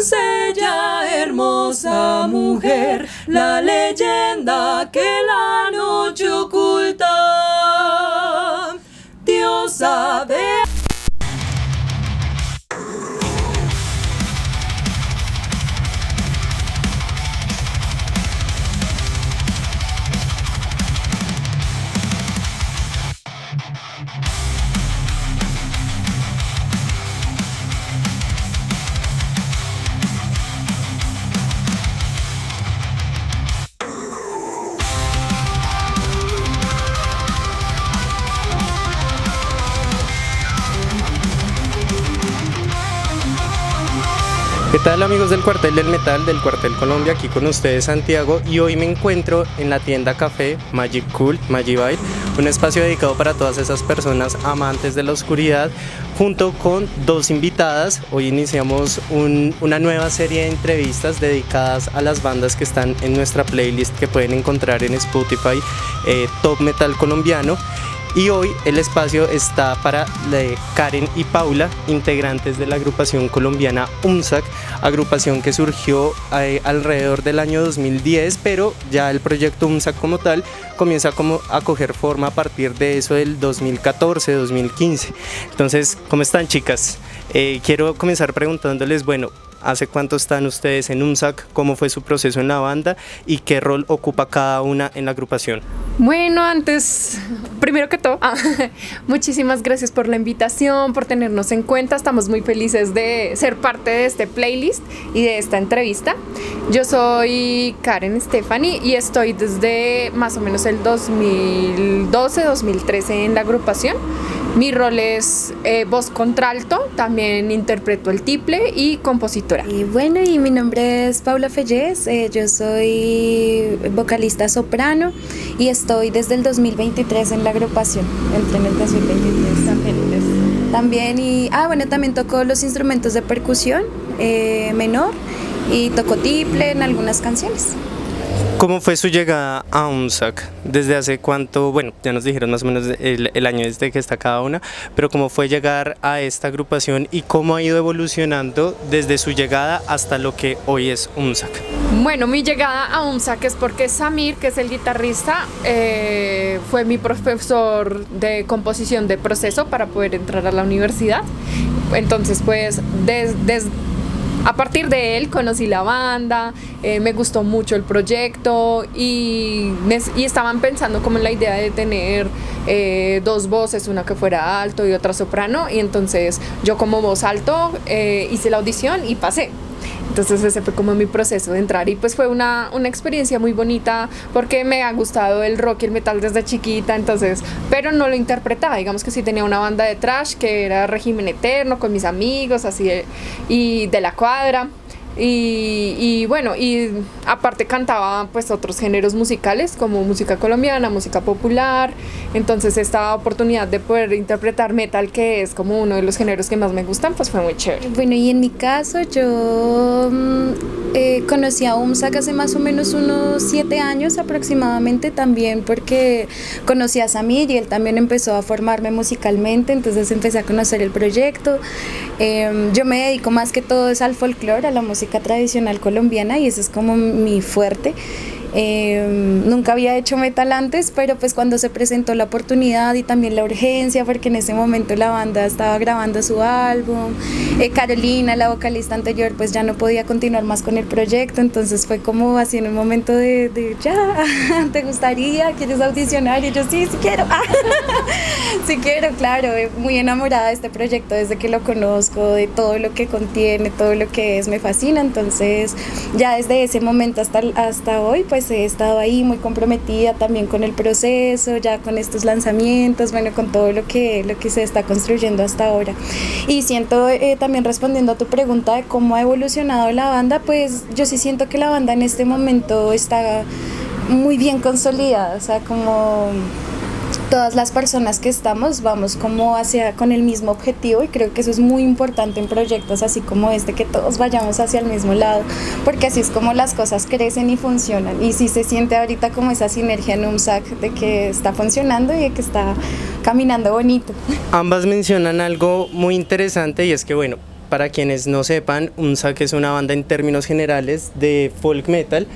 doncella, hermosa mujer, la leyenda que la noche oculta, diosa de... ¿Qué tal, amigos del Cuartel del Metal, del Cuartel Colombia? Aquí con ustedes Santiago, y hoy me encuentro en la tienda café Magic Cool, Magivite, un espacio dedicado para todas esas personas amantes de la oscuridad, junto con dos invitadas. Hoy iniciamos una nueva serie de entrevistas dedicadas a las bandas que están en nuestra playlist que pueden encontrar en Spotify, Top Metal Colombiano. Y hoy el espacio está para Karen y Paula, integrantes de la agrupación colombiana UMSAC, agrupación que surgió alrededor del año 2010, pero ya el proyecto UMSAC como tal comienza a coger forma a partir de eso del 2014, 2015. Entonces, ¿cómo están, chicas? Quiero comenzar preguntándoles, bueno, ¿hace cuánto están ustedes en UMSAC? ¿Cómo fue su proceso en la banda? ¿Y qué rol ocupa cada una en la agrupación? Bueno, primero que todo, muchísimas gracias por la invitación, por tenernos en cuenta. Estamos muy felices de ser parte de este playlist y de esta entrevista. Yo soy Karen Stephanie y estoy desde más o menos el 2012-2013 en la agrupación. Mi rol es voz contralto, también interpreto el tiple y compositora. Y bueno, y mi nombre es Paula Fellés, yo soy vocalista soprano y estoy desde el 2023 en la agrupación, entré en el 2023 también. Y bueno, también toco los instrumentos de percusión menor y toco tiple en algunas canciones. ¿Cómo fue su llegada a UMSAC? ¿Desde hace cuánto? Bueno, ya nos dijeron más o menos el año desde que está cada una, pero ¿cómo fue llegar a esta agrupación y cómo ha ido evolucionando desde su llegada hasta lo que hoy es UMSAC? Bueno, mi llegada a UMSAC es porque Samir, que es el guitarrista, fue mi profesor de composición de proceso para poder entrar a la universidad. Entonces, pues, a partir de él conocí la banda, me gustó mucho el proyecto y estaban pensando como en la idea de tener dos voces, una que fuera alto y otra soprano, y entonces yo como voz alto hice la audición y pasé. Entonces ese fue como mi proceso de entrar y pues fue una experiencia muy bonita porque me ha gustado el rock y el metal desde chiquita, entonces, pero no lo interpretaba, digamos que sí tenía una banda de thrash que era Régimen Eterno con mis amigos así y de la cuadra. Y bueno, y aparte cantaba pues otros géneros musicales como música colombiana, música popular. Entonces esta oportunidad de poder interpretar metal, que es como uno de los géneros que más me gustan, pues fue muy chévere. Bueno, y en mi caso yo conocí a UMSAC hace más o menos unos 7 años aproximadamente, también porque conocí a Samir y él también empezó a formarme musicalmente, entonces empecé a conocer el proyecto. Yo me dedico más que todo es al folclore, a la música tradicional colombiana, y eso es como mi fuerte. Nunca había hecho metal antes, pero pues cuando se presentó la oportunidad y también la urgencia, porque en ese momento la banda estaba grabando su álbum, Carolina, la vocalista anterior, pues ya no podía continuar más con el proyecto, entonces fue como así en un momento de ya, ¿te gustaría? ¿Quieres audicionar? Y yo sí quiero, sí quiero, claro, muy enamorada de este proyecto desde que lo conozco, de todo lo que contiene, todo lo que es, me fascina, entonces ya desde ese momento hasta hoy, pues he estado ahí muy comprometida también con el proceso, ya con estos lanzamientos, bueno, con todo lo que se está construyendo hasta ahora. Y siento, también respondiendo a tu pregunta de cómo ha evolucionado la banda, pues yo sí siento que la banda en este momento está muy bien consolidada, o sea, como todas las personas que vamos como con el mismo objetivo, y creo que eso es muy importante en proyectos así como este, que todos vayamos hacia el mismo lado, porque así es como las cosas crecen y funcionan, y sí se siente ahorita como esa sinergia en UMSAC de que está funcionando y de que está caminando bonito. Ambas mencionan algo muy interesante, y es que bueno, para quienes no sepan, UMSAC es una banda en términos generales de folk metal,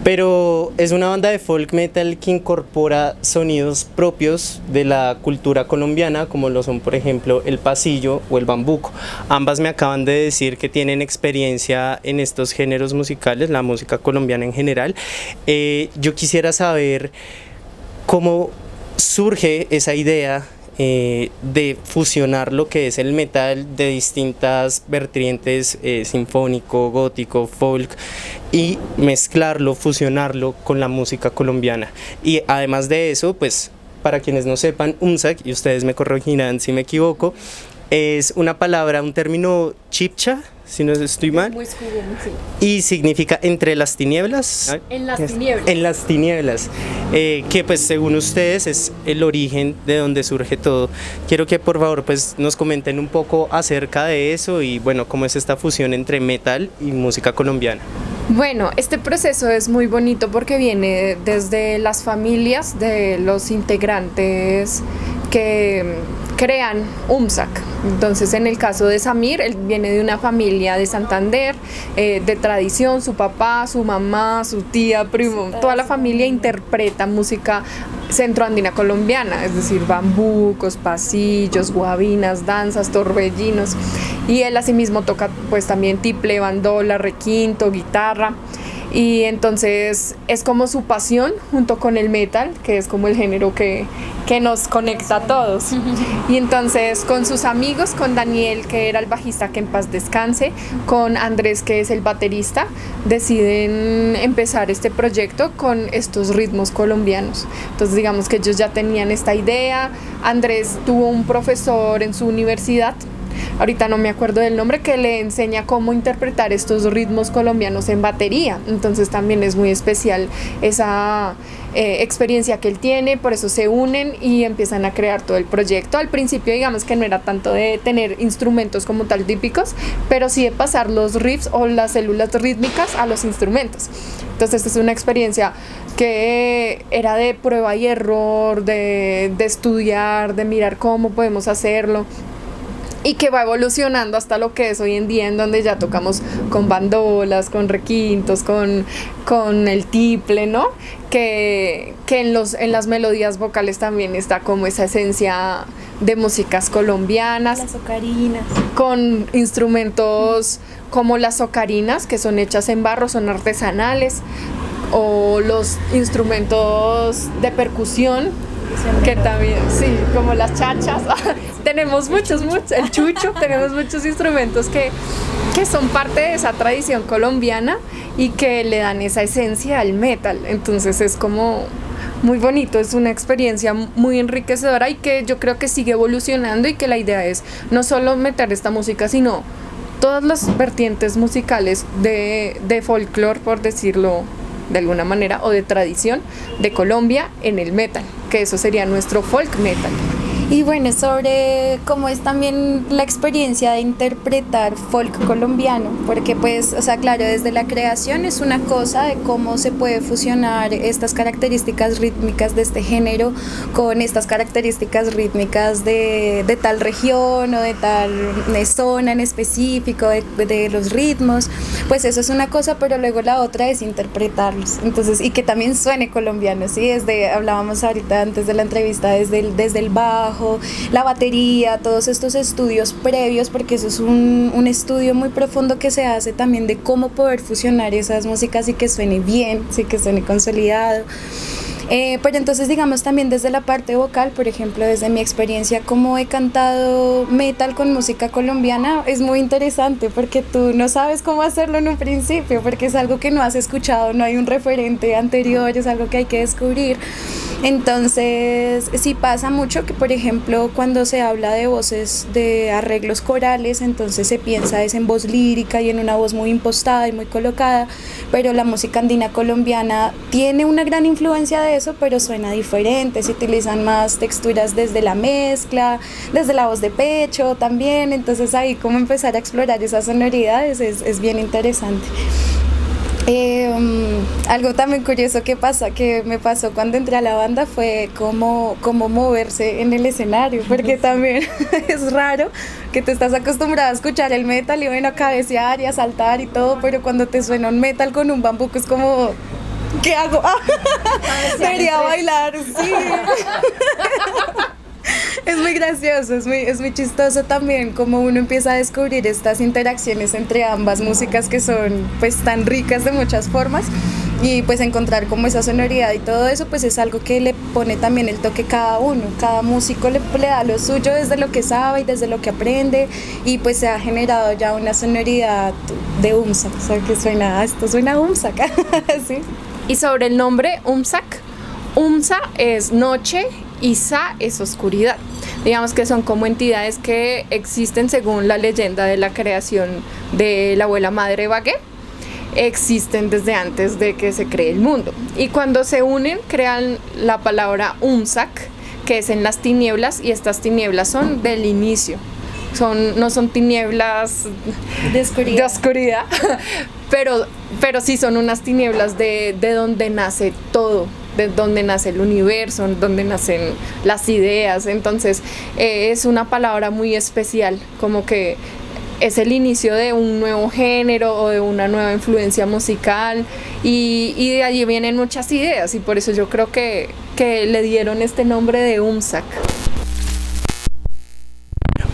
pero es una banda de folk metal que incorpora sonidos propios de la cultura colombiana, como lo son, por ejemplo, el pasillo o el bambuco. Ambas me acaban de decir que tienen experiencia en estos géneros musicales, la música colombiana en general. Yo quisiera saber cómo surge esa idea de fusionar lo que es el metal de distintas vertientes, sinfónico, gótico, folk, y mezclarlo, fusionarlo con la música colombiana. Y además de eso, pues para quienes no sepan, UMSAC, y ustedes me corregirán si me equivoco, es una palabra, un término chipcha, si no estoy mal, Muy oscuro, sí. y significa entre las tinieblas. En las tinieblas. En las tinieblas, que pues según ustedes es el origen de donde surge todo. Quiero que por favor pues nos comenten un poco acerca de eso y bueno, cómo es esta fusión entre metal y música colombiana. Bueno, este proceso es muy bonito porque viene desde las familias de los integrantes que crean UMSAC. Entonces, en el caso de Samir, él viene de una familia de Santander, de tradición, su papá, su mamá, su tía, primo, toda la familia interpreta música centroandina colombiana, es decir, bambucos, pasillos, guabinas, danzas, torbellinos, y él asimismo toca pues también tiple, bandola, requinto, guitarra. Y entonces es como su pasión junto con el metal, que es como el género que nos conecta a todos. Y entonces con sus amigos, con Daniel, que era el bajista, que en paz descanse, con Andrés, que es el baterista, deciden empezar este proyecto con estos ritmos colombianos. Entonces digamos que ellos ya tenían esta idea. Andrés tuvo un profesor en su universidad, ahorita no me acuerdo del nombre, que le enseña cómo interpretar estos ritmos colombianos en batería. Entonces también es muy especial esa experiencia que él tiene, por eso se unen y empiezan a crear todo el proyecto. Al principio digamos que no era tanto de tener instrumentos como tal típicos, pero sí de pasar los riffs o las células rítmicas a los instrumentos. Entonces es una experiencia que era de prueba y error, de estudiar, de mirar cómo podemos hacerlo, y que va evolucionando hasta lo que es hoy en día, en donde ya tocamos con bandolas, con requintos, con el tiple, ¿no? Que en las melodías vocales también está como esa esencia de músicas colombianas. Las ocarinas. Con instrumentos como las ocarinas, que son hechas en barro, son artesanales, o los instrumentos de percusión, que también, sí, como las chachas. Tenemos muchos, el chucho, tenemos muchos instrumentos que son parte de esa tradición colombiana y que le dan esa esencia al metal. Entonces es como muy bonito, es una experiencia muy enriquecedora y que yo creo que sigue evolucionando, y que la idea es no solo meter esta música, sino todas las vertientes musicales de folclore, por decirlo de alguna manera, o de tradición de Colombia en el metal, que eso sería nuestro folk metal. Y bueno, sobre cómo es también la experiencia de interpretar folk colombiano, porque pues, o sea, claro, desde la creación es una cosa de cómo se puede fusionar estas características rítmicas de este género con estas características rítmicas de tal región o de tal zona en específico, de los ritmos, pues eso es una cosa, pero luego la otra es interpretarlos, entonces, y que también suene colombiano, ¿sí? Hablábamos ahorita antes de la entrevista desde el bajo, la batería, todos estos estudios previos, porque eso es un estudio muy profundo que se hace también de cómo poder fusionar esas músicas y que suene bien, sí, que suene consolidado. Pero entonces digamos también desde la parte vocal, por ejemplo, desde mi experiencia como he cantado metal con música colombiana, es muy interesante porque tú no sabes cómo hacerlo en un principio, porque es algo que no has escuchado, no hay un referente anterior, es algo que hay que descubrir. Entonces sí pasa mucho que, por ejemplo, cuando se habla de voces, de arreglos corales, entonces se piensa es en voz lírica y en una voz muy impostada y muy colocada, pero la música andina colombiana tiene una gran influencia de eso, pero suena diferente, se utilizan más texturas desde la mezcla, desde la voz de pecho también, entonces ahí como empezar a explorar esas sonoridades es bien interesante. Algo también curioso que me pasó cuando entré a la banda fue cómo moverse en el escenario, porque también es raro que tú estás acostumbrado a escuchar el metal y bueno, a cabecear y a saltar y todo, pero cuando te suena un metal con un bambuco es como, ¿qué hago? Debería bailar, sí. Es muy gracioso, es muy chistoso también como uno empieza a descubrir estas interacciones entre ambas músicas que son pues tan ricas de muchas formas y pues encontrar como esa sonoridad y todo eso pues es algo que le pone también el toque cada uno, cada músico le da lo suyo desde lo que sabe y desde lo que aprende y pues se ha generado ya una sonoridad de UMSAC, o sea que esto suena a UMSAC, ¿sí? Y sobre el nombre UMSAC, UMSA es noche y Sa es oscuridad. Digamos que son como entidades que existen según la leyenda de la creación de la abuela madre Bagé, existen desde antes de que se cree el mundo. Y cuando se unen crean la palabra UMSAC, que es en las tinieblas, y estas tinieblas son del inicio. No son tinieblas de oscuridad, pero sí son unas tinieblas de donde nace todo, de donde nace el universo, donde nacen las ideas. Entonces es una palabra muy especial, como que es el inicio de un nuevo género o de una nueva influencia musical y de allí vienen muchas ideas y por eso yo creo que le dieron este nombre de UMSAC.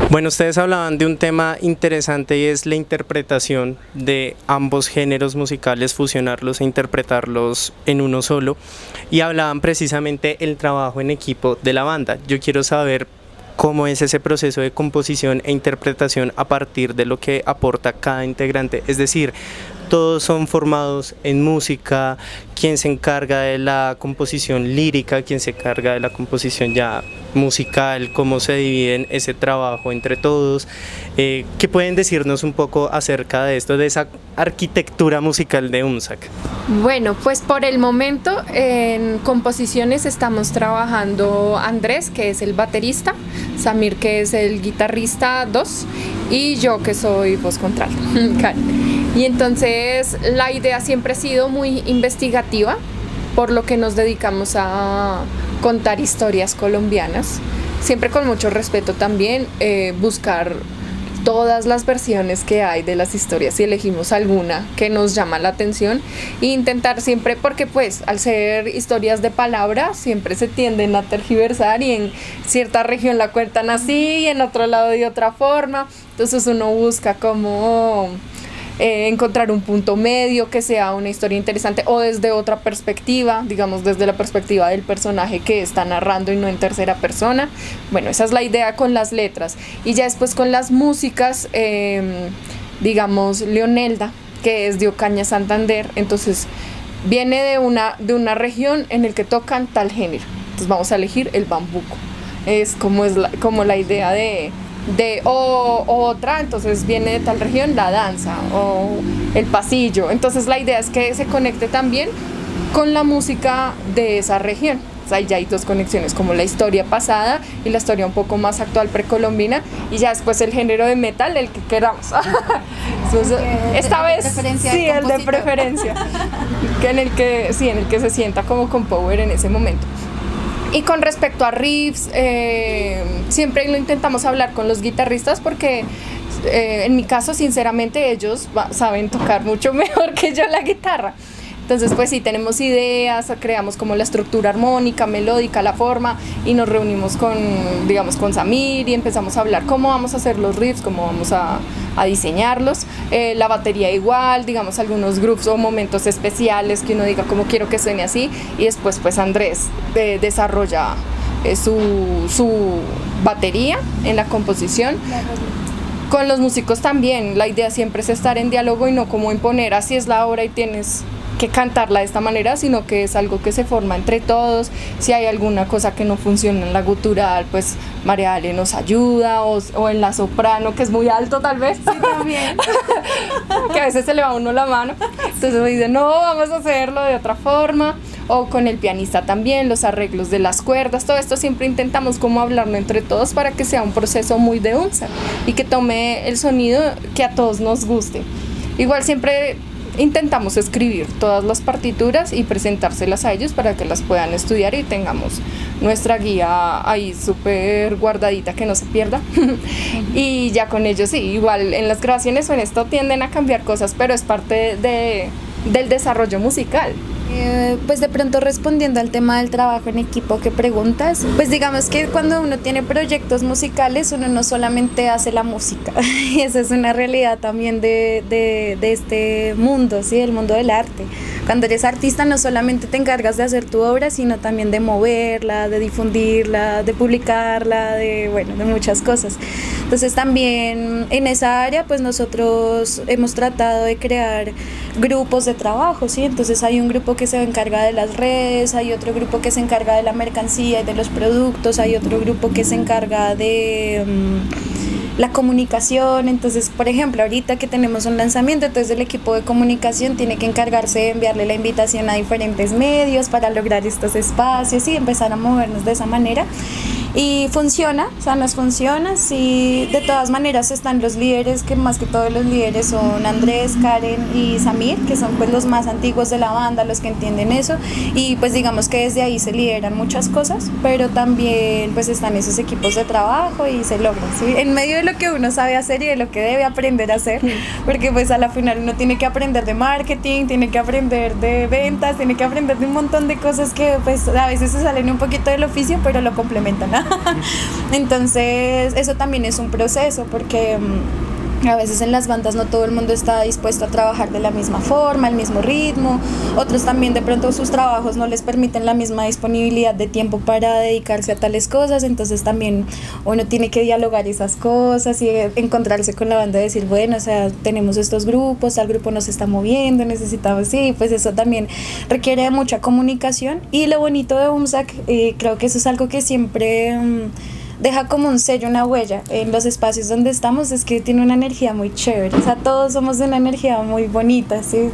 Bueno, ustedes hablaban de un tema interesante y es la interpretación de ambos géneros musicales, fusionarlos e interpretarlos en uno solo. Y hablaban precisamente el trabajo en equipo de la banda. Yo quiero saber cómo es ese proceso de composición e interpretación a partir de lo que aporta cada integrante. Es decir, todos son formados en música, quién se encarga de la composición lírica, quién se encarga de la composición ya musical, cómo se dividen ese trabajo entre todos. ¿Qué pueden decirnos un poco acerca de esto, de esa arquitectura musical de UMSAC? Bueno, pues por el momento en composiciones estamos trabajando Andrés, que es el baterista, Samir, que es el guitarrista 2 y yo, que soy voz contralto. Y entonces la idea siempre ha sido muy investigativa, por lo que nos dedicamos a contar historias colombianas, siempre con mucho respeto también, buscar todas las versiones que hay de las historias y elegimos alguna que nos llama la atención e intentar siempre, porque pues al ser historias de palabras siempre se tienden a tergiversar y en cierta región la cuentan así y en otro lado de otra forma, entonces uno busca como encontrar un punto medio que sea una historia interesante o desde otra perspectiva, digamos desde la perspectiva del personaje que está narrando y no en tercera persona. Bueno, esa es la idea con las letras y ya después con las músicas, digamos Leonelda, que es de Ocaña, Santander, entonces viene de una región en el que tocan tal género, entonces vamos a elegir el bambuco, es como la idea de otra, entonces viene de tal región la danza o el pasillo, entonces la idea es que se conecte también con la música de esa región, o sea, ya hay dos conexiones, como la historia pasada y la historia un poco más actual precolombina y ya después el género de metal, el que queramos. Entonces, esta vez sí, el de preferencia, en el que se sienta como con power en ese momento. Y con respecto a riffs, siempre lo intentamos hablar con los guitarristas porque en mi caso, sinceramente, ellos saben tocar mucho mejor que yo la guitarra. Entonces, pues sí, tenemos ideas, creamos como la estructura armónica, melódica, la forma y nos reunimos con Samir y empezamos a hablar cómo vamos a hacer los riffs, cómo vamos a diseñarlos. La batería igual, digamos algunos grooves o momentos especiales que uno diga cómo quiero que suene así y después pues Andrés desarrolla su batería en la composición. Con los músicos también, la idea siempre es estar en diálogo y no como imponer así es la obra y tienes que cantarla de esta manera, sino que es algo que se forma entre todos. Si hay alguna cosa que no funciona en la gutural, pues María Ale nos ayuda, o en la soprano, que es muy alto tal vez. Sí, también. Que a veces se le va a uno la mano. Entonces me dice, no, vamos a hacerlo de otra forma. O con el pianista también, los arreglos de las cuerdas, todo esto siempre intentamos como hablarlo entre todos para que sea un proceso muy de UMSAC y que tome el sonido que a todos nos guste. Igual siempre intentamos escribir todas las partituras y presentárselas a ellos para que las puedan estudiar y tengamos nuestra guía ahí súper guardadita que no se pierda. Y ya con ellos sí, igual en las grabaciones o en esto tienden a cambiar cosas, pero es parte del desarrollo musical. Pues de pronto respondiendo al tema del trabajo en equipo que preguntas, pues digamos que cuando uno tiene proyectos musicales uno no solamente hace la música, y esa es una realidad también de este mundo, ¿sí? El mundo del arte. Cuando eres artista no solamente te encargas de hacer tu obra, sino también de moverla, de difundirla, de publicarla, de muchas cosas. Entonces también en esa área pues nosotros hemos tratado de crear grupos de trabajo, ¿sí? Entonces hay un grupo que se encarga de las redes, hay otro grupo que se encarga de la mercancía y de los productos, hay otro grupo que se encarga de la comunicación. Entonces, por ejemplo, ahorita que tenemos un lanzamiento, entonces el equipo de comunicación tiene que encargarse de enviarle la invitación a diferentes medios para lograr estos espacios y empezar a movernos de esa manera. Y funciona, o sea, nos funciona. Sí, de todas maneras están los líderes, que más que todos los líderes son Andrés, Karen y Samir, que son pues los más antiguos de la banda, los que entienden eso, y pues digamos que desde ahí se lideran muchas cosas, pero también pues están esos equipos de trabajo y se logran, ¿sí? En medio de lo que uno sabe hacer y de lo que debe aprender a hacer, porque pues a la final uno tiene que aprender de marketing, tiene que aprender de ventas, tiene que aprender de un montón de cosas que pues a veces se salen un poquito del oficio, pero lo complementan, ¿no? Entonces eso también es un proceso, porque a veces en las bandas no todo el mundo está dispuesto a trabajar de la misma forma, el mismo ritmo. Otros también de pronto sus trabajos no les permiten la misma disponibilidad de tiempo para dedicarse a tales cosas. Entonces también uno tiene que dialogar esas cosas y encontrarse con la banda y decir, bueno, o sea, tenemos estos grupos, tal grupo nos está moviendo, necesitamos, sí, pues eso también requiere de mucha comunicación. Y lo bonito de UMSAC, creo que eso es algo que siempre deja como un sello, una huella en los espacios donde estamos, es que tiene una energía muy chévere. O sea, todos somos de una energía muy bonita, ¿sí?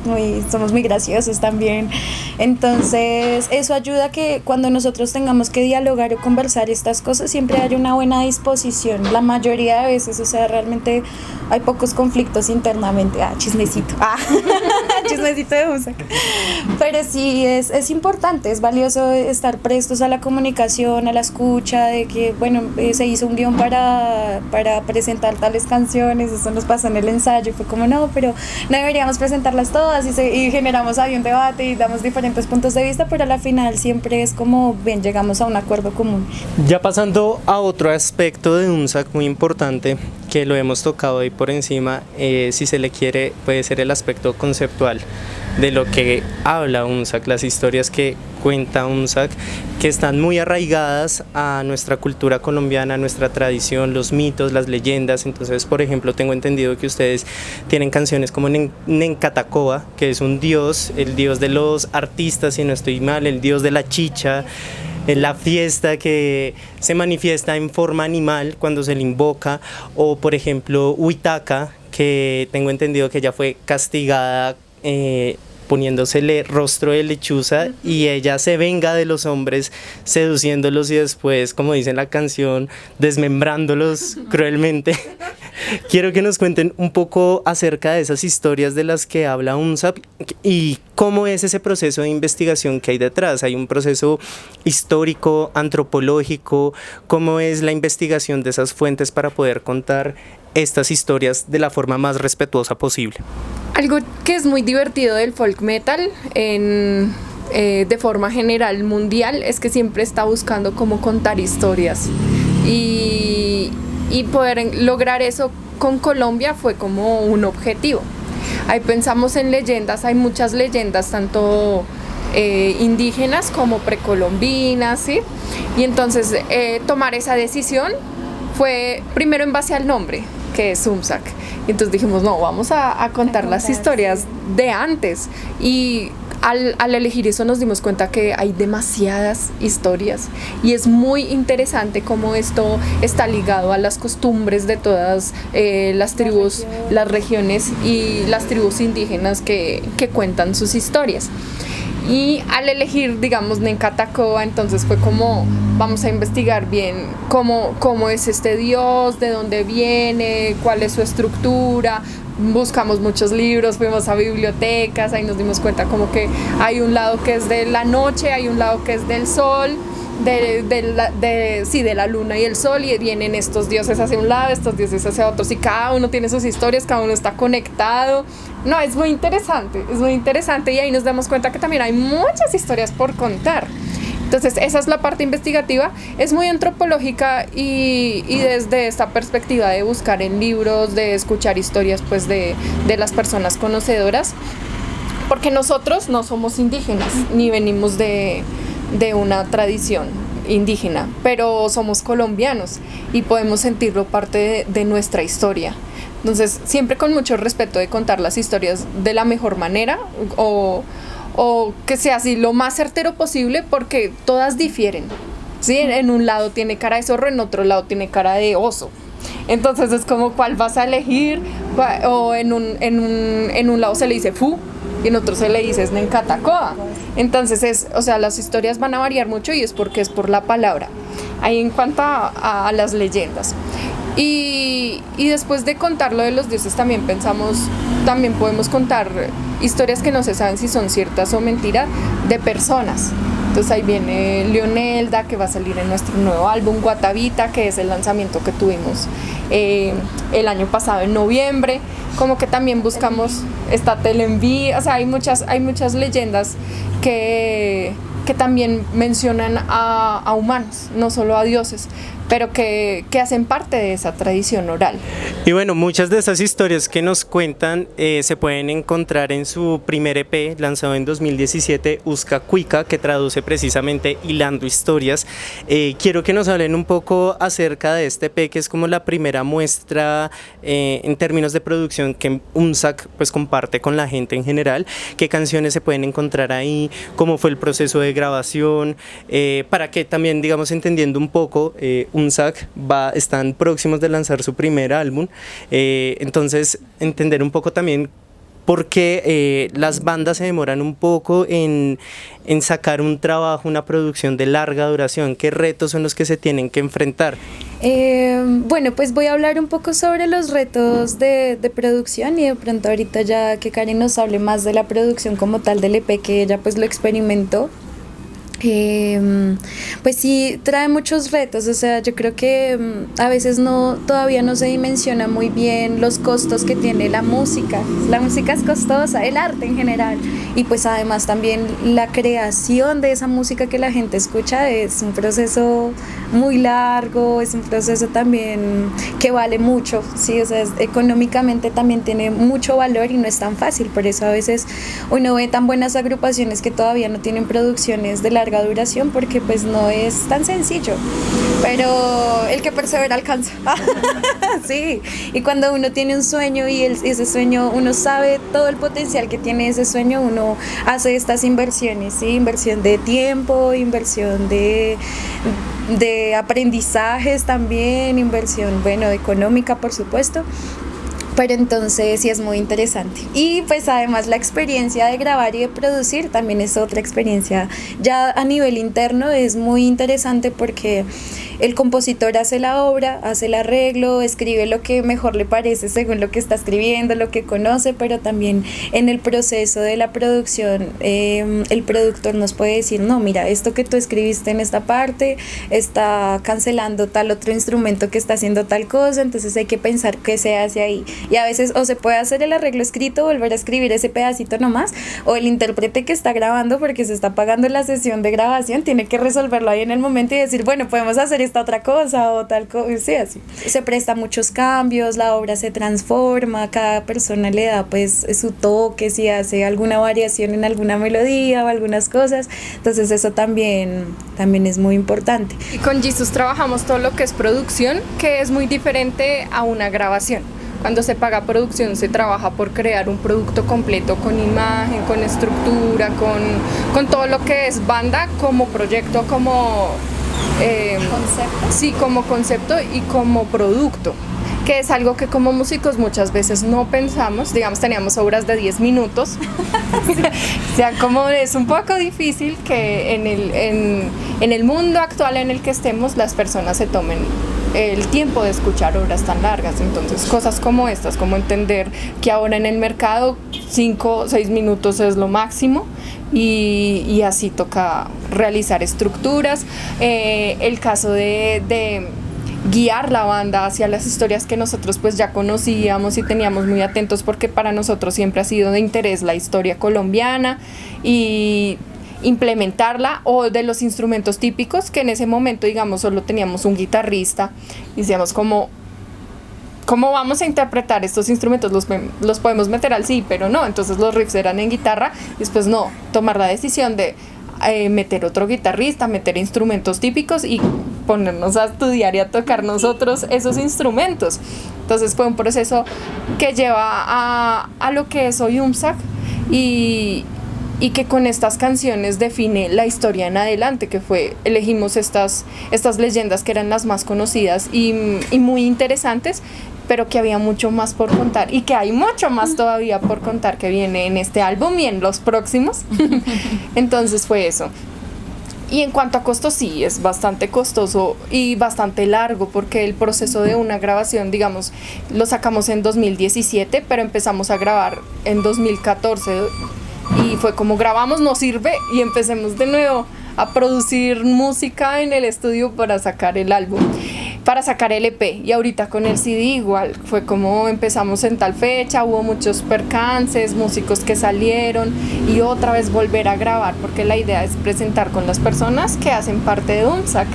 Somos muy graciosos también. Entonces eso ayuda a que cuando nosotros tengamos que dialogar o conversar estas cosas siempre haya una buena disposición. La mayoría de veces, o sea, realmente hay pocos conflictos internamente. Chismecito. Chismecito de UMSAC. Pero sí, es importante, es valioso estar prestos a la comunicación, a la escucha, de que, bueno, se hizo un guión para presentar tales canciones, eso nos pasó en el ensayo, fue como no, pero no deberíamos presentarlas todas, y generamos ahí un debate y damos diferentes puntos de vista, pero a la final siempre es como, bien, llegamos a un acuerdo común. Ya pasando a otro aspecto de UMSAC muy importante, que lo hemos tocado ahí por encima, si se le quiere, puede ser el aspecto conceptual de lo que habla UMSAC, las historias que cuenta UMSAC, que están muy arraigadas a nuestra cultura colombiana, a nuestra tradición, los mitos, las leyendas. Entonces, por ejemplo, tengo entendido que ustedes tienen canciones como Nencatacoa, que es un dios, el dios de los artistas, si no estoy mal, el dios de la chicha, la fiesta que se manifiesta en forma animal cuando se le invoca, o por ejemplo Huitaca, que tengo entendido que ella fue castigada poniéndosele rostro de lechuza y ella se venga de los hombres seduciéndolos y después, como dice en la canción, desmembrándolos cruelmente. Quiero que nos cuenten un poco acerca de esas historias de las que habla UMSAC y cómo es ese proceso de investigación que hay detrás. Hay un proceso histórico, antropológico, cómo es la investigación de esas fuentes para poder contar estas historias de la forma más respetuosa posible. Algo que es muy divertido del folk metal de forma general mundial es que siempre está buscando cómo contar historias y poder lograr eso con Colombia fue como un objetivo. Ahí pensamos en leyendas, hay muchas leyendas tanto indígenas como precolombinas, ¿sí? Y entonces tomar esa decisión fue primero en base al nombre, que es UMSAC. Y entonces dijimos, no, vamos a contar las historias de antes. Y al elegir eso nos dimos cuenta que hay demasiadas historias y es muy interesante cómo esto está ligado a las costumbres de todas las tribus, las regiones y las tribus indígenas que cuentan sus historias. Y al elegir, digamos, Nencatacoa, entonces fue como, vamos a investigar bien cómo es este dios, de dónde viene, cuál es su estructura. Buscamos muchos libros, fuimos a bibliotecas, ahí nos dimos cuenta como que hay un lado que es de la noche, hay un lado que es del sol, de la luna y el sol, y vienen estos dioses hacia un lado, estos dioses hacia otros, y cada uno tiene sus historias, cada uno está conectado. No, es muy interesante, y ahí nos damos cuenta que también hay muchas historias por contar. Entonces esa es la parte investigativa, es muy antropológica y desde esta perspectiva de buscar en libros, de escuchar historias pues de las personas conocedoras, porque nosotros no somos indígenas ni venimos de una tradición indígena, pero somos colombianos y podemos sentirlo parte de nuestra historia. Entonces siempre con mucho respeto de contar las historias de la mejor manera o que sea así lo más certero posible, porque todas difieren, ¿sí? En un lado tiene cara de zorro, en otro lado tiene cara de oso. Entonces es como cuál vas a elegir, o en un lado se le dice fu y en otro se le dice Nencatacoa. Entonces las historias van a variar mucho y es porque es por la palabra. Ahí en cuanto a las leyendas. Y después de contar lo de los dioses también podemos contar historias que no se saben si son ciertas o mentiras de personas. Entonces ahí viene Leonelda, que va a salir en nuestro nuevo álbum, Guatavita, que es el lanzamiento que tuvimos el año pasado en noviembre. Como que también buscamos esta Telenví, o sea, hay muchas leyendas que también mencionan a humanos, no solo a dioses, pero que hacen parte de esa tradición oral. Y bueno, muchas de esas historias que nos cuentan se pueden encontrar en su primer EP lanzado en 2017, Uska Cuica, que traduce precisamente Hilando Historias. Quiero que nos hablen un poco acerca de este EP, que es como la primera muestra en términos de producción que UMSAC pues comparte con la gente en general. ¿Qué canciones se pueden encontrar ahí? ¿Cómo fue el proceso de grabación? Para que también, digamos, entendiendo un poco, UMSAC están próximos de lanzar su primer álbum, entonces entender un poco también por qué las bandas se demoran un poco en sacar un trabajo, una producción de larga duración, qué retos son los que se tienen que enfrentar. Bueno, pues voy a hablar un poco sobre los retos de producción, y de pronto ahorita ya que Karen nos hable más de la producción como tal del EP, que ella pues lo experimentó. Pues sí, trae muchos retos, o sea, yo creo que a veces todavía no se dimensiona muy bien los costos que tiene la música es costosa, el arte en general, y pues además también la creación de esa música que la gente escucha es un proceso muy largo, es un proceso también que vale mucho, sí, o sea, económicamente también tiene mucho valor y no es tan fácil, por eso a veces uno ve tan buenas agrupaciones que todavía no tienen producciones de larga duración, porque pues no es tan sencillo, pero el que persevera alcanza. Sí, y cuando uno tiene un sueño y ese sueño, uno sabe todo el potencial que tiene ese sueño, uno hace estas inversiones, ¿sí? Inversión de tiempo, inversión de aprendizajes también, inversión, bueno, económica por supuesto. Pero entonces sí es muy interesante. Y pues además la experiencia de grabar y de producir también es otra experiencia. Ya a nivel interno es muy interesante porque el compositor hace la obra, hace el arreglo, escribe lo que mejor le parece según lo que está escribiendo, lo que conoce, pero también en el proceso de la producción el productor nos puede decir, no, mira, esto que tú escribiste en esta parte está cancelando tal otro instrumento que está haciendo tal cosa, entonces hay que pensar qué se hace ahí. Y a veces o se puede hacer el arreglo escrito, volver a escribir ese pedacito nomás, o el intérprete que está grabando, porque se está pagando la sesión de grabación, tiene que resolverlo ahí en el momento y decir, bueno, podemos hacer esta otra cosa o tal cosa, sí, así. Se presta muchos cambios, la obra se transforma, cada persona le da pues su toque, si hace alguna variación en alguna melodía o algunas cosas, entonces eso también es muy importante. Y con Jesus trabajamos todo lo que es producción, que es muy diferente a una grabación. Cuando se paga producción se trabaja por crear un producto completo con imagen, con estructura, con todo lo que es banda como proyecto, como ¿Concepto? Sí, como concepto y como producto, que es algo que como músicos muchas veces no pensamos. Digamos, teníamos obras de 10 minutos. O sea, como es un poco difícil que en el mundo actual en el que estemos las personas se tomen el tiempo de escuchar obras tan largas. Entonces, cosas como estas, como entender que ahora en el mercado 5 o 6 minutos es lo máximo, y así toca realizar estructuras. El caso de guiar la banda hacia las historias que nosotros pues ya conocíamos y teníamos muy atentos, porque para nosotros siempre ha sido de interés la historia colombiana, y implementarla, o de los instrumentos típicos que en ese momento, digamos, solo teníamos un guitarrista, y decíamos ¿cómo vamos a interpretar estos instrumentos? Los podemos meter al sí, pero no, entonces los riffs eran en guitarra, y después no, tomar la decisión de meter otro guitarrista, meter instrumentos típicos y ponernos a estudiar y a tocar nosotros esos instrumentos. Entonces fue un proceso que lleva a lo que es hoy UMSAC, y que con estas canciones define la historia en adelante, que elegimos estas leyendas que eran las más conocidas y muy interesantes, pero que había mucho más por contar, y que hay mucho más todavía por contar que viene en este álbum y en los próximos. Entonces fue eso. Y en cuanto a costo, sí, es bastante costoso y bastante largo, porque el proceso de una grabación, digamos, lo sacamos en 2017, pero empezamos a grabar en 2014, y fue como grabamos, no sirve, y empecemos de nuevo a producir música en el estudio para sacar el álbum, para sacar el EP. Y ahorita con el CD igual, fue como empezamos en tal fecha, hubo muchos percances, músicos que salieron, y otra vez volver a grabar, porque la idea es presentar con las personas que hacen parte de UMSAC.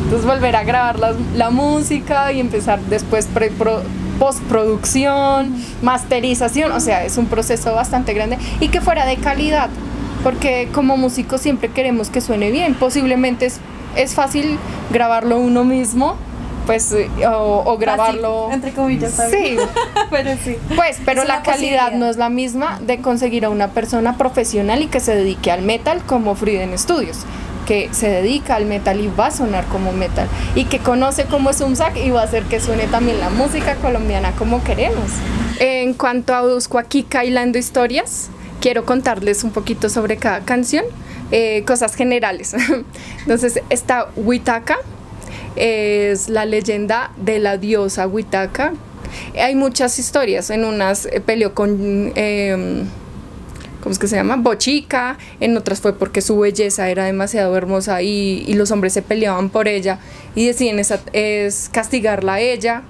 Entonces volver a grabar la música y empezar después postproducción, masterización. O sea, es un proceso bastante grande, y que fuera de calidad, porque como músicos siempre queremos que suene bien. Posiblemente es fácil grabarlo uno mismo, pues, o grabarlo fácil, entre comillas, sí, pero sí, pues, pero es la una calidad posibilidad. no es la misma de conseguir a una persona profesional y que se dedique al metal, como Friden Studios, que se dedica al metal y va a sonar como metal, y que conoce cómo es UMSAC y va a hacer que suene también la música colombiana como queremos. En cuanto a Busco aquí Cailando Historias, quiero contarles un poquito sobre cada canción, cosas generales. Entonces está Huitaca, es la leyenda de la diosa Huitaca. Hay muchas historias, en unas peleó con ¿cómo es que se llama? Bochica, en otras fue porque su belleza era demasiado hermosa y los hombres se peleaban por ella y deciden es castigarla a ella.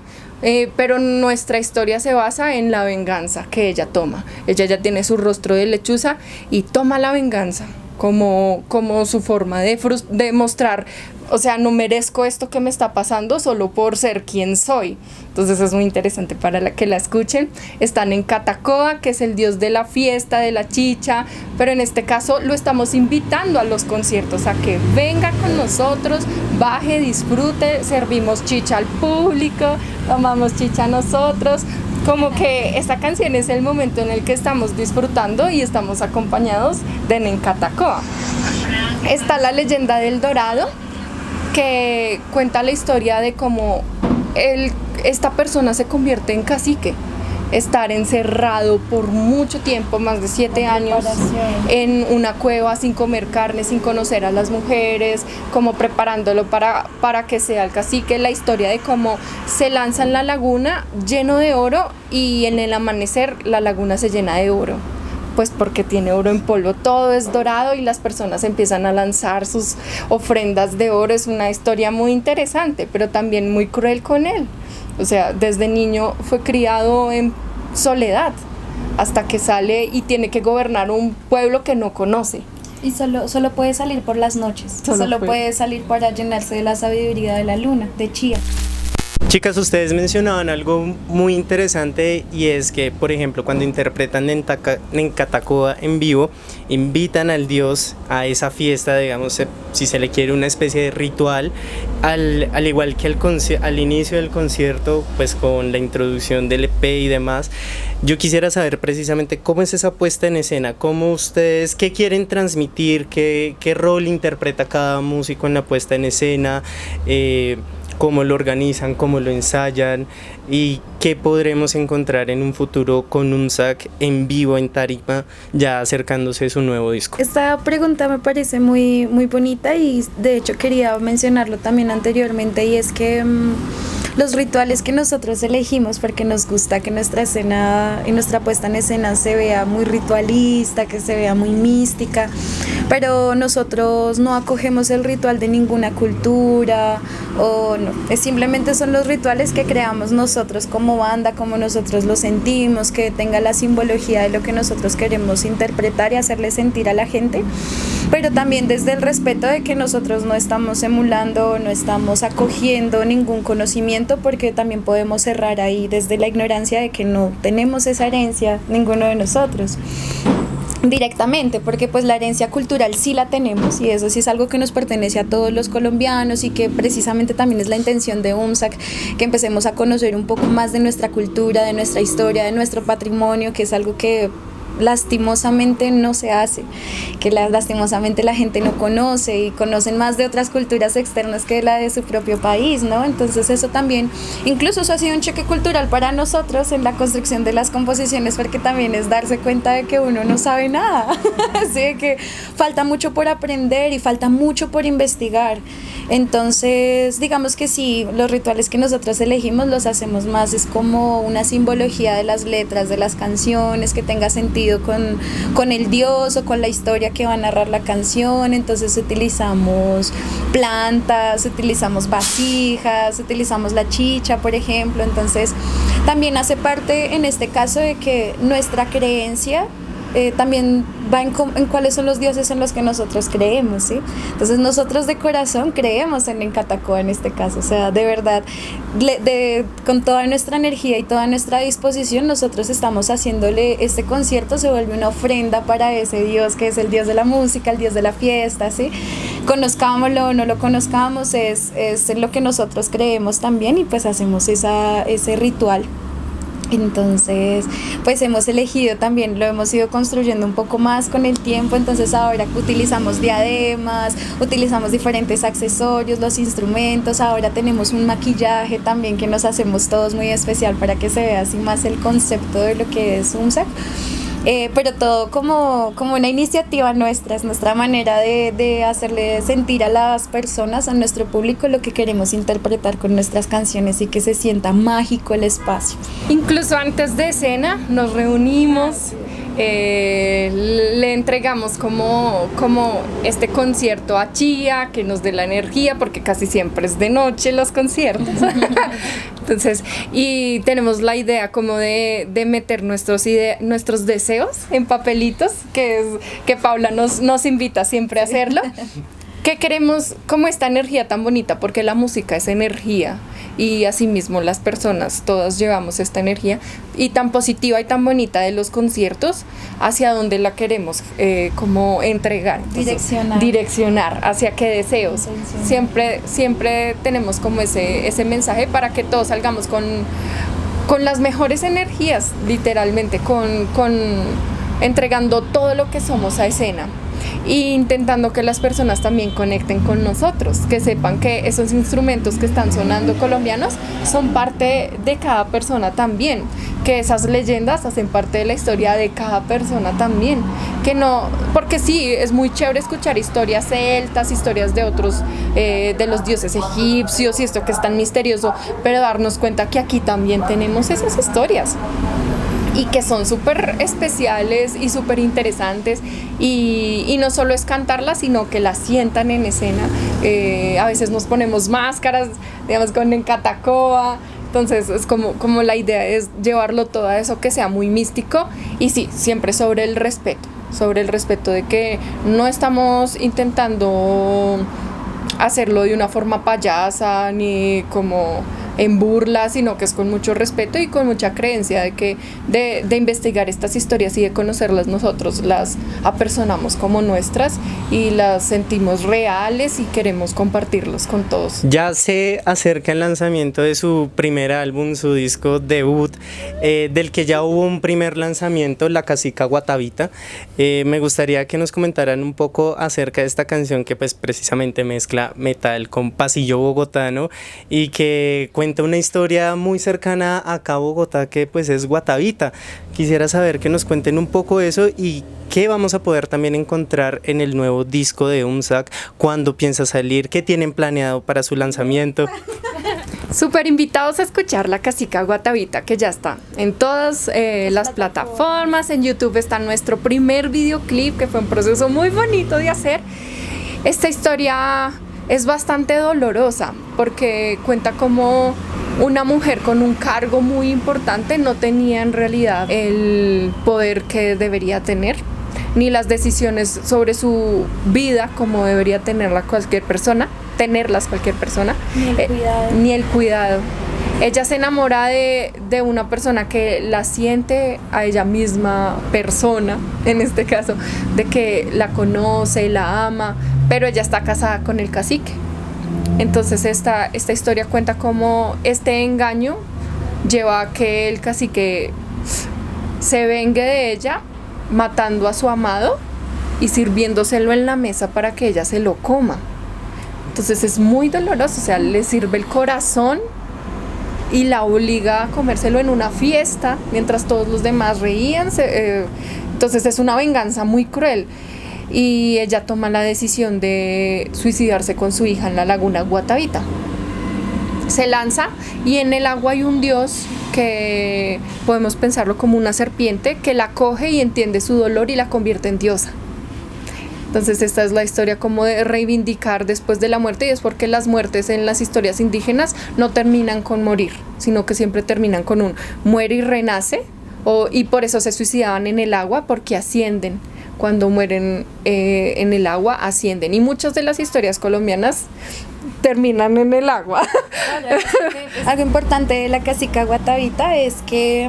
Pero nuestra historia se basa en la venganza que ella toma. Ella ya tiene su rostro de lechuza y toma la venganza como su forma de mostrar, o sea, no merezco esto que me está pasando solo por ser quien soy. Entonces es muy interesante para que la escuchen. Están en Catacoa, que es el dios de la fiesta, de la chicha, pero en este caso lo estamos invitando a los conciertos, a que venga con nosotros, baje, disfrute, servimos chicha al público, tomamos chicha nosotros. Como que esta canción es el momento en el que estamos disfrutando y estamos acompañados de Nencatacoa. Está la leyenda del Dorado, que cuenta la historia de cómo esta persona se convierte en cacique. Estar encerrado por mucho tiempo, más de 7 años, en una cueva sin comer carne, sin conocer a las mujeres, como preparándolo para que sea el cacique. La historia de cómo se lanza en la laguna lleno de oro y en el amanecer la laguna se llena de oro, pues porque tiene oro en polvo, todo es dorado y las personas empiezan a lanzar sus ofrendas de oro. Es una historia muy interesante, pero también muy cruel con él. O sea, desde niño fue criado en soledad hasta que sale y tiene que gobernar un pueblo que no conoce. Y solo puede salir por las noches, solo puede salir para llenarse de la sabiduría de la luna, de Chía. Chicas, ustedes mencionaban algo muy interesante, y es que, por ejemplo, cuando interpretan Nencatacoa en vivo, invitan al dios a esa fiesta, digamos, si se le quiere, una especie de ritual, al igual que al inicio del concierto, pues con la introducción del EP y demás. Yo quisiera saber precisamente cómo es esa puesta en escena, cómo ustedes, qué quieren transmitir, qué rol interpreta cada músico en la puesta en escena, cómo lo organizan, cómo lo ensayan, y qué podremos encontrar en un futuro con UMSAC en vivo en tarima, ya acercándose a su nuevo disco. Esta pregunta me parece muy, muy bonita y de hecho quería mencionarlo también anteriormente, y es que los rituales que nosotros elegimos, porque nos gusta que nuestra escena y nuestra puesta en escena se vea muy ritualista, que se vea muy mística, pero nosotros no acogemos el ritual de ninguna cultura, o no, simplemente son los rituales que creamos nosotros como banda, como nosotros lo sentimos, que tenga la simbología de lo que nosotros queremos interpretar y hacerle sentir a la gente, pero también desde el respeto de que nosotros no estamos emulando, no estamos acogiendo ningún conocimiento, porque también podemos cerrar ahí desde la ignorancia de que no tenemos esa herencia, ninguno de nosotros directamente, porque pues la herencia cultural sí la tenemos, y eso sí es algo que nos pertenece a todos los colombianos, y que precisamente también es la intención de UMSAC, que empecemos a conocer un poco más de nuestra cultura, de nuestra historia, de nuestro patrimonio, que es algo que lastimosamente no se hace, que lastimosamente la gente no conoce, y conocen más de otras culturas externas que la de su propio país, ¿no? Entonces eso también, incluso eso ha sido un choque cultural para nosotros en la construcción de las composiciones, porque también es darse cuenta de que uno no sabe nada, así de que falta mucho por aprender y falta mucho por investigar. Entonces digamos que sí, los rituales que nosotros elegimos los hacemos más, es como una simbología de las letras, de las canciones, que tenga sentido con el dios o con la historia que va a narrar la canción. Entonces utilizamos plantas, utilizamos vasijas, utilizamos la chicha, por ejemplo. Entonces también hace parte en este caso de que nuestra creencia también va en cuáles son los dioses en los que nosotros creemos, ¿sí? Entonces nosotros de corazón creemos en Encatacoa en este caso, o sea, de verdad, con toda nuestra energía y toda nuestra disposición, nosotros estamos haciéndole este concierto, se vuelve una ofrenda para ese dios que es el dios de la música, el dios de la fiesta, ¿sí? Conozcámoslo o no lo conozcamos, es en lo que nosotros creemos también, y pues hacemos ese ritual. Entonces, pues hemos elegido también, lo hemos ido construyendo un poco más con el tiempo. Entonces ahora utilizamos diademas, utilizamos diferentes accesorios, los instrumentos, ahora tenemos un maquillaje también que nos hacemos todos muy especial para que se vea así más el concepto de lo que es UMSAC. Pero todo como una iniciativa nuestra, es nuestra manera de hacerle sentir a las personas, a nuestro público, lo que queremos interpretar con nuestras canciones y que se sienta mágico el espacio. Incluso antes de escena nos reunimos, le entregamos como este concierto a Chía, que nos dé la energía, porque casi siempre es de noche los conciertos. Entonces, y tenemos la idea como de meter nuestros deseos en papelitos, que Paula nos invita siempre a hacerlo. Que queremos como esta energía tan bonita, porque la música es energía, y asimismo las personas, todas llevamos esta energía y tan positiva y tan bonita de los conciertos, hacia donde la queremos como entregar. Entonces, direccionar hacia qué deseos. Siempre tenemos como ese mensaje para que todos salgamos con las mejores energías, literalmente, entregando todo lo que somos a escena. E intentando que las personas también conecten con nosotros, que sepan que esos instrumentos que están sonando colombianos son parte de cada persona también, que esas leyendas hacen parte de la historia de cada persona también, que no, porque sí, es muy chévere escuchar historias celtas, historias de otros, de los dioses egipcios y esto que es tan misterioso, pero darnos cuenta que aquí también tenemos esas historias y que son súper especiales y súper interesantes, y no solo es cantarlas, sino que las sientan en escena. A veces nos ponemos máscaras, digamos, con Encatacoa. Entonces es como la idea es llevarlo todo a eso que sea muy místico, y sí, siempre sobre el respeto de que no estamos intentando hacerlo de una forma payasa ni como en burla, sino que es con mucho respeto y con mucha creencia de investigar estas historias y de conocerlas. Nosotros las apersonamos como nuestras y las sentimos reales y queremos compartirlos con todos. Ya se acerca el lanzamiento de su primer álbum, su disco debut, del que ya hubo un primer lanzamiento, La Casica Guatavita. Me gustaría que nos comentaran un poco acerca de esta canción, que pues precisamente mezcla metal con pasillo bogotano y que cuenta una historia muy cercana acá a Bogotá, que pues es Guatavita. Quisiera saber que nos cuenten un poco eso y qué vamos a poder también encontrar en el nuevo disco de UMSAC, cuándo piensa salir, qué tienen planeado para su lanzamiento. Súper invitados a escuchar La Casica Guatavita, que ya está en todas las plataformas. En YouTube está nuestro primer videoclip, que fue un proceso muy bonito de hacer. Esta historia es bastante dolorosa porque cuenta cómo una mujer con un cargo muy importante no tenía en realidad el poder que debería tener, ni las decisiones sobre su vida como debería tenerlas cualquier persona, ni el cuidado. Ella se enamora de una persona que la siente a ella misma persona, en este caso, de que la conoce, la ama, pero ella está casada con el cacique. Entonces esta historia cuenta cómo este engaño lleva a que el cacique se vengue de ella, matando a su amado y sirviéndoselo en la mesa para que ella se lo coma. Entonces es muy doloroso, o sea, le sirve el corazón y la obliga a comérselo en una fiesta mientras todos los demás reían. Entonces es una venganza muy cruel. Y ella toma la decisión de suicidarse con su hija en la laguna Guatavita. Se lanza y en el agua hay un dios que podemos pensarlo como una serpiente que la coge y entiende su dolor y la convierte en diosa. Entonces esta es la historia como de reivindicar después de la muerte, y es porque las muertes en las historias indígenas no terminan con morir, sino que siempre terminan con un muere y renace, y por eso se suicidaban en el agua, porque ascienden. Cuando mueren en el agua, ascienden. Y muchas de las historias colombianas terminan en el agua. Algo importante de La Casica Guatavita es que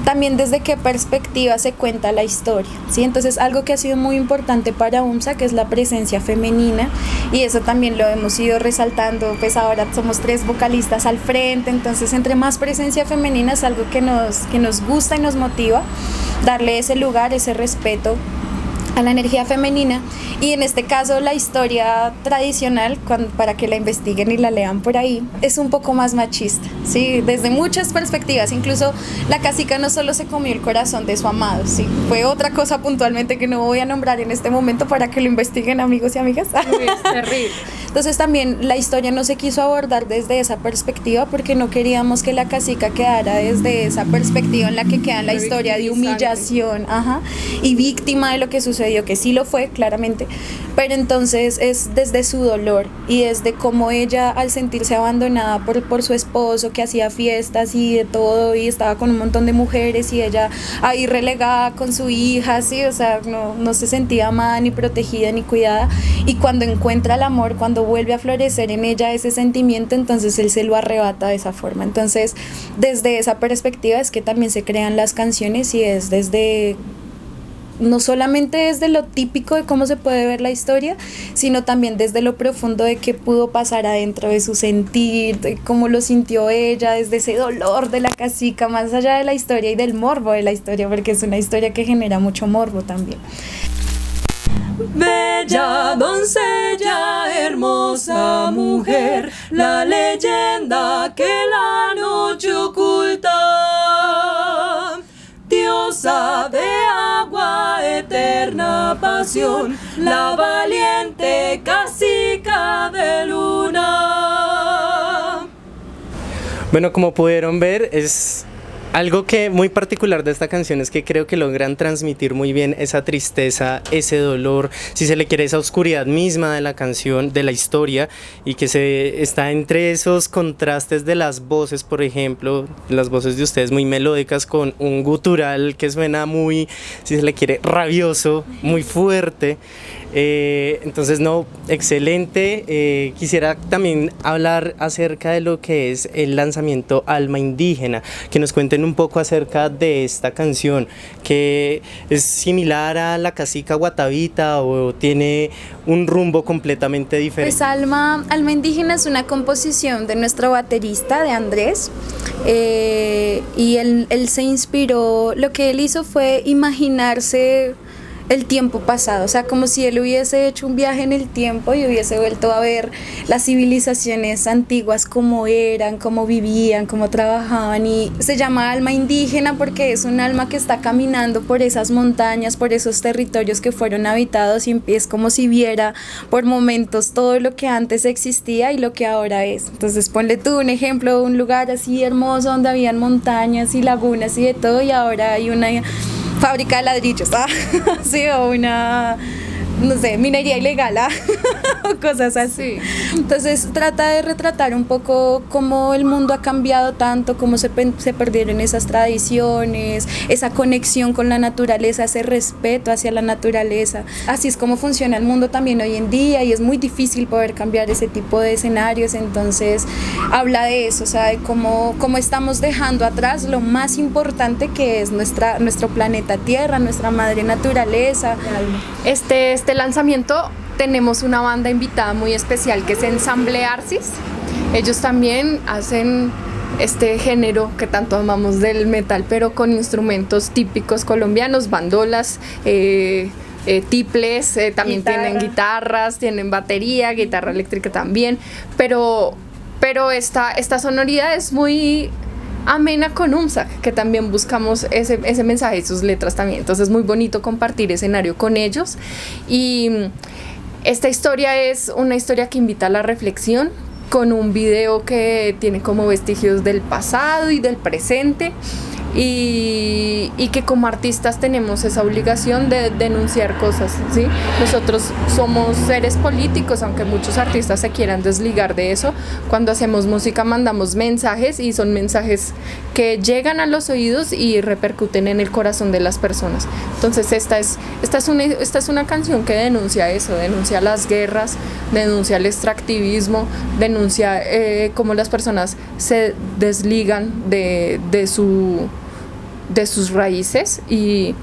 también desde qué perspectiva se cuenta la historia, ¿sí? Entonces algo que ha sido muy importante para UMSAC es la presencia femenina, y eso también lo hemos ido resaltando, pues ahora somos 3 vocalistas al frente, entonces entre más presencia femenina es algo que nos gusta y nos motiva, darle ese lugar, ese respeto a la energía femenina. Y en este caso la historia tradicional, para que la investiguen y la lean por ahí, es un poco más machista, ¿sí? Desde muchas perspectivas. Incluso la cacica no solo se comió el corazón de su amado, ¿sí? Fue otra cosa puntualmente que no voy a nombrar en este momento para que lo investiguen, amigos y amigas. Uy, es terrible. Entonces también la historia no se quiso abordar desde esa perspectiva porque no queríamos que la cacica quedara desde esa perspectiva en la que queda la historia de humillación, y víctima de lo que sucedió, que sí lo fue claramente, pero entonces es desde su dolor y desde cómo ella, al sentirse abandonada por su esposo, que hacía fiestas y de todo y estaba con un montón de mujeres, y ella ahí relegada con su hija, ¿sí? O sea, no se sentía amada, ni protegida, ni cuidada, y cuando encuentra el amor, cuando vuelve a florecer en ella ese sentimiento, entonces él se lo arrebata de esa forma. Entonces desde esa perspectiva es que también se crean las canciones, y es desde, no solamente desde lo típico de cómo se puede ver la historia, sino también desde lo profundo de qué pudo pasar adentro de su sentir, de cómo lo sintió ella, desde ese dolor de la cacica, más allá de la historia y del morbo de la historia, porque es una historia que genera mucho morbo también. Bella doncella, hermosa mujer, la leyenda que la noche oculta. Diosa de agua, eterna pasión, la valiente cacica de luna. Bueno, como pudieron ver, es algo que muy particular de esta canción es que creo que logran transmitir muy bien esa tristeza, ese dolor, si se le quiere, esa oscuridad misma de la canción, de la historia, y que se está entre esos contrastes de las voces, por ejemplo, las voces de ustedes muy melódicas con un gutural que suena muy, si se le quiere, rabioso, muy fuerte. Entonces no, excelente. Quisiera también hablar acerca de lo que es el lanzamiento Alma Indígena, que nos cuenten un poco acerca de esta canción, que es similar a La Casica Guatavita o tiene un rumbo completamente diferente. Pues Alma Indígena es una composición de nuestro baterista, de Andrés, y él se inspiró, lo que él hizo fue imaginarse el tiempo pasado, o sea, como si él hubiese hecho un viaje en el tiempo y hubiese vuelto a ver las civilizaciones antiguas, cómo eran, cómo vivían, cómo trabajaban, y se llama alma indígena porque es un alma que está caminando por esas montañas, por esos territorios que fueron habitados, y es como si viera por momentos todo lo que antes existía y lo que ahora es. Entonces ponle tú un ejemplo, un lugar así hermoso donde habían montañas y lagunas y de todo, y ahora hay una fábrica de ladrillos, sí, o una, no sé, minería ilegal, o cosas así. Entonces trata de retratar un poco cómo el mundo ha cambiado tanto, cómo se perdieron esas tradiciones, esa conexión con la naturaleza, ese respeto hacia la naturaleza. Así es como funciona el mundo también hoy en día, y es muy difícil poder cambiar ese tipo de escenarios. Entonces habla de eso, o sea, de cómo estamos dejando atrás lo más importante, que es nuestro planeta Tierra, nuestra madre naturaleza. Este lanzamiento tenemos una banda invitada muy especial que es Ensamble Arcis. Ellos también hacen este género que tanto amamos del metal, pero con instrumentos típicos colombianos, bandolas, tiples, también tienen guitarras, tienen batería, guitarra eléctrica también, pero esta sonoridad es muy amena con UMSAC, que también buscamos ese mensaje y sus letras también. Entonces es muy bonito compartir escenario con ellos, y esta historia es una historia que invita a la reflexión, con un video que tiene como vestigios del pasado y del presente, y que como artistas tenemos esa obligación de denunciar cosas, ¿sí? Nosotros somos seres políticos, aunque muchos artistas se quieran desligar de eso. Cuando hacemos música mandamos mensajes, y son mensajes que llegan a los oídos y repercuten en el corazón de las personas. Entonces esta es una canción que denuncia eso, denuncia las guerras, denuncia el extractivismo, denuncia cómo las personas se desligan de sus raíces y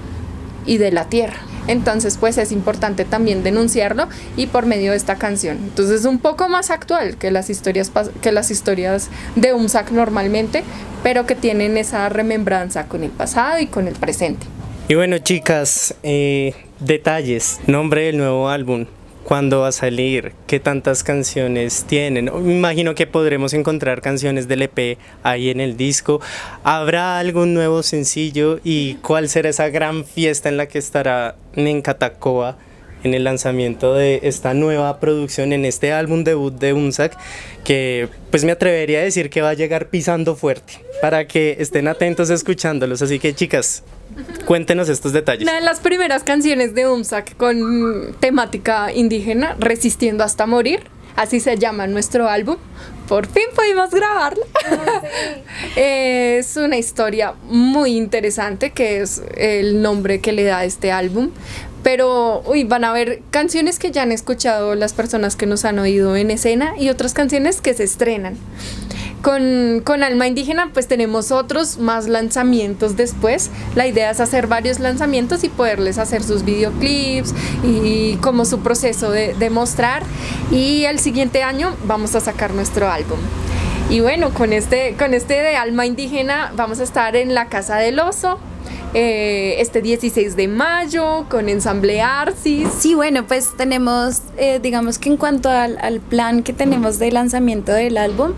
de la tierra. Entonces pues es importante también denunciarlo, y por medio de esta canción. Entonces es un poco más actual que las historias de UMSAC normalmente, pero que tienen esa remembranza con el pasado y con el presente. Y bueno, chicas, detalles, nombre del nuevo álbum, ¿cuándo va a salir? ¿Qué tantas canciones tienen? Me imagino que podremos encontrar canciones del EP ahí en el disco. ¿Habrá algún nuevo sencillo? ¿Y cuál será esa gran fiesta en la que estará Nencatacoa en el lanzamiento de esta nueva producción, en este álbum debut de UMSAC, que pues me atrevería a decir que va a llegar pisando fuerte, para que estén atentos escuchándolos? Así que, chicas, cuéntenos estos detalles. Una de las primeras canciones de UMSAC con temática indígena, Resistiendo hasta morir, así se llama nuestro álbum. Por fin pudimos grabarla. Es una historia muy interesante, que es el nombre que le da este álbum. Pero van a haber canciones que ya han escuchado las personas que nos han oído en escena, y otras canciones que se estrenan. Con Alma Indígena pues tenemos otros más lanzamientos después. La idea es hacer varios lanzamientos y poderles hacer sus videoclips y como su proceso de mostrar, y el siguiente año vamos a sacar nuestro álbum. Y bueno, con este de Alma Indígena vamos a estar en la Casa del Oso este 16 de mayo con Ensamble Arcis. Sí, bueno, pues tenemos, digamos que en cuanto al plan que tenemos de lanzamiento del álbum,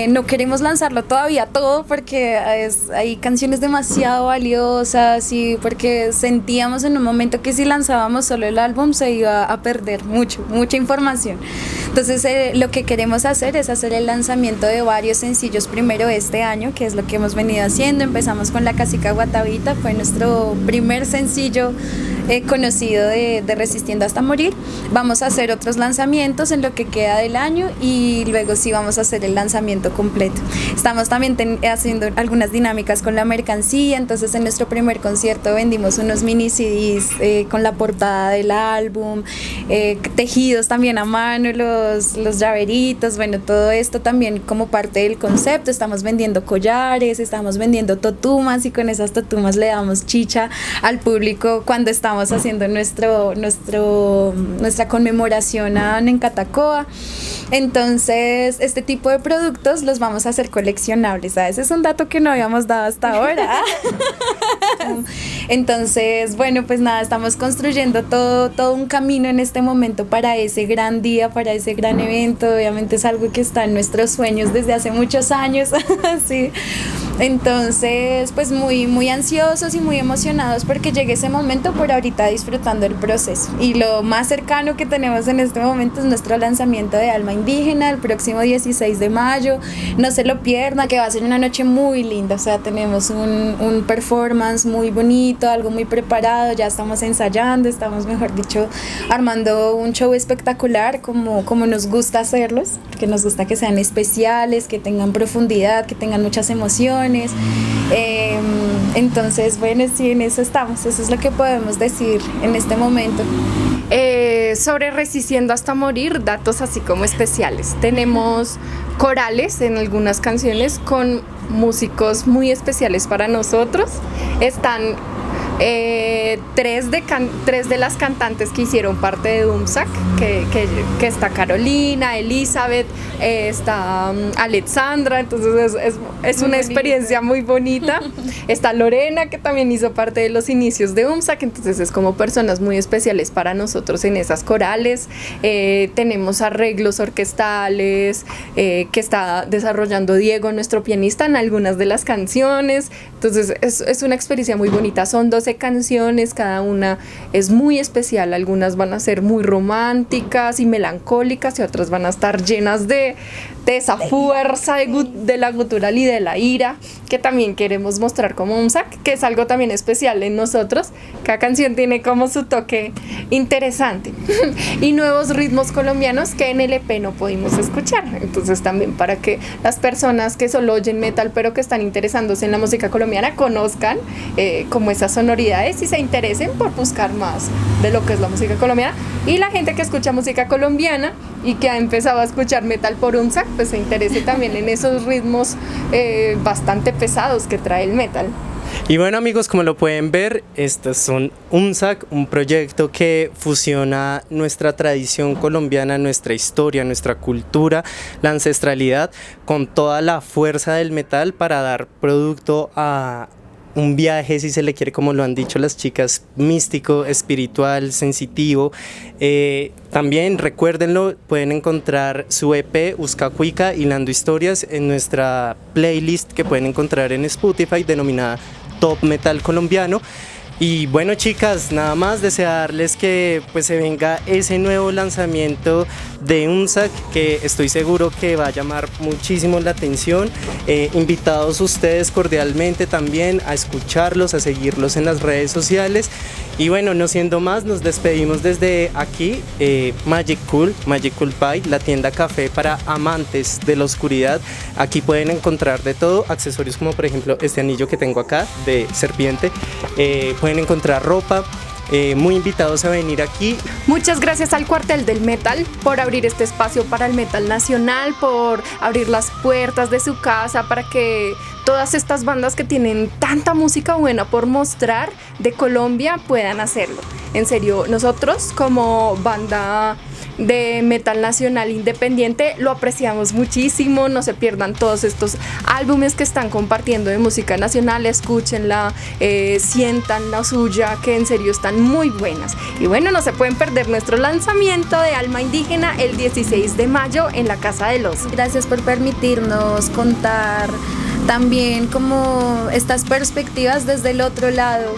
no queremos lanzarlo todavía todo, porque hay canciones demasiado valiosas, y porque sentíamos en un momento que si lanzábamos solo el álbum se iba a perder mucha información. Entonces lo que queremos hacer es hacer el lanzamiento de varios sencillos primero este año, que es lo que hemos venido haciendo. Empezamos con La Casica Guatavita, fue nuestro primer sencillo conocido de Resistiendo hasta morir. Vamos a hacer otros lanzamientos en lo que queda del año, y luego sí vamos a hacer el lanzamiento completo. Estamos también haciendo algunas dinámicas con la mercancía. Entonces en nuestro primer concierto vendimos unos mini CDs con la portada del álbum, tejidos también a mano, los llaveritos, bueno, todo esto también como parte del concepto. Estamos vendiendo collares, estamos vendiendo totumas, y con esas totumas le damos chicha al público cuando estamos haciendo nuestra conmemoración a Nencatacoa. Entonces este tipo de productos los vamos a hacer coleccionables. Ese es un dato que no habíamos dado hasta ahora. Entonces, bueno, pues nada, estamos construyendo todo un camino en este momento para ese gran día, para ese gran evento. Obviamente es algo que está en nuestros sueños desde hace muchos años, sí. Entonces, pues muy ansiosos y muy emocionados porque llegue ese momento, por ahorita disfrutando el proceso. Y lo más cercano que tenemos en este momento es nuestro lanzamiento de Alma Indígena el próximo 16 de mayo. No se lo pierdan, que va a ser una noche muy linda. O sea, tenemos un performance muy bonito, algo muy preparado, ya estamos ensayando, estamos, mejor dicho, armando un show espectacular como nos gusta hacerlos, porque nos gusta que sean especiales, que tengan profundidad, que tengan muchas emociones. Entonces, bueno, sí, en eso estamos, eso es lo que podemos decir en este momento. Sobre Resistiendo hasta morir, datos así como especiales. Tenemos corales en algunas canciones con músicos muy especiales para nosotros. Están tres de las cantantes que hicieron parte de UMSAC, que está Carolina, Elizabeth, está Alexandra, entonces es una experiencia muy bonita. Está Lorena, que también hizo parte de los inicios de UMSAC, entonces es como personas muy especiales para nosotros en esas corales. Tenemos arreglos orquestales que está desarrollando Diego, nuestro pianista, en algunas de las canciones, entonces es una experiencia muy bonita. Son 12 canciones, cada una es muy especial, algunas van a ser muy románticas y melancólicas y otras van a estar llenas de esa fuerza de la gutural y de la ira que también queremos mostrar como UMSAC, que es algo también especial en nosotros. Cada canción tiene como su toque interesante y nuevos ritmos colombianos que en el EP no pudimos escuchar, entonces también para que las personas que solo oyen metal pero que están interesándose en la música colombiana conozcan como esas sonoridades y se interesen por buscar más de lo que es la música colombiana, y la gente que escucha música colombiana y que ha empezado a escuchar metal por UMSAC pues se interese también en esos ritmos bastante pesados que trae el metal. Y bueno, amigos, como lo pueden ver, estos son UMSAC, un proyecto que fusiona nuestra tradición colombiana, nuestra historia, nuestra cultura, la ancestralidad con toda la fuerza del metal para dar producto a un viaje, si se le quiere, como lo han dicho las chicas, místico, espiritual, sensitivo. También recuérdenlo, pueden encontrar su EP Uzcacuica Hilando Historias en nuestra playlist que pueden encontrar en Spotify denominada Top Metal Colombiano. Y bueno, chicas, nada más desearles que pues se venga ese nuevo lanzamiento de UMSAC, que estoy seguro que va a llamar muchísimo la atención. Invitados ustedes cordialmente también a escucharlos, a seguirlos en las redes sociales. Y bueno, no siendo más, nos despedimos desde aquí, Magic Cool Pie, la tienda café para amantes de la oscuridad. Aquí pueden encontrar de todo, accesorios como por ejemplo este anillo que tengo acá de serpiente. Pueden encontrar ropa. Muy invitados a venir aquí. Muchas gracias al Cuartel del Metal por abrir este espacio para el metal nacional, por abrir las puertas de su casa para que todas estas bandas que tienen tanta música buena por mostrar de Colombia puedan hacerlo. En serio, nosotros como banda de metal nacional independiente lo apreciamos muchísimo. No se pierdan todos estos álbumes que están compartiendo de música nacional, escúchenla, sientan la suya, que en serio están muy buenas. Y bueno, no se pueden perder nuestro lanzamiento de Alma Indígena el 16 de mayo en la Casa del Oso. Gracias por permitirnos contar también como estas perspectivas desde el otro lado,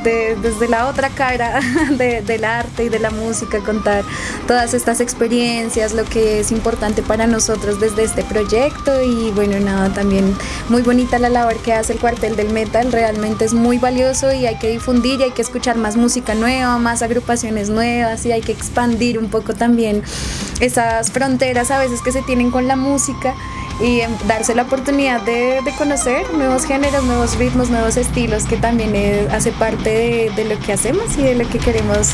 desde la otra cara del arte y de la música, contar todas estas experiencias, lo que es importante para nosotros desde este proyecto. Y bueno, nada, también muy bonita la labor que hace el Cuartel del Metal, realmente es muy valioso y hay que difundir y hay que escuchar más música nueva, más agrupaciones nuevas, y hay que expandir un poco también esas fronteras a veces que se tienen con la música y darse la oportunidad de conocer nuevos géneros, nuevos ritmos, nuevos estilos, que también hace parte de lo que hacemos y de lo que queremos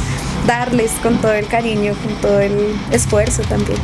darles con todo el cariño, con todo el esfuerzo también.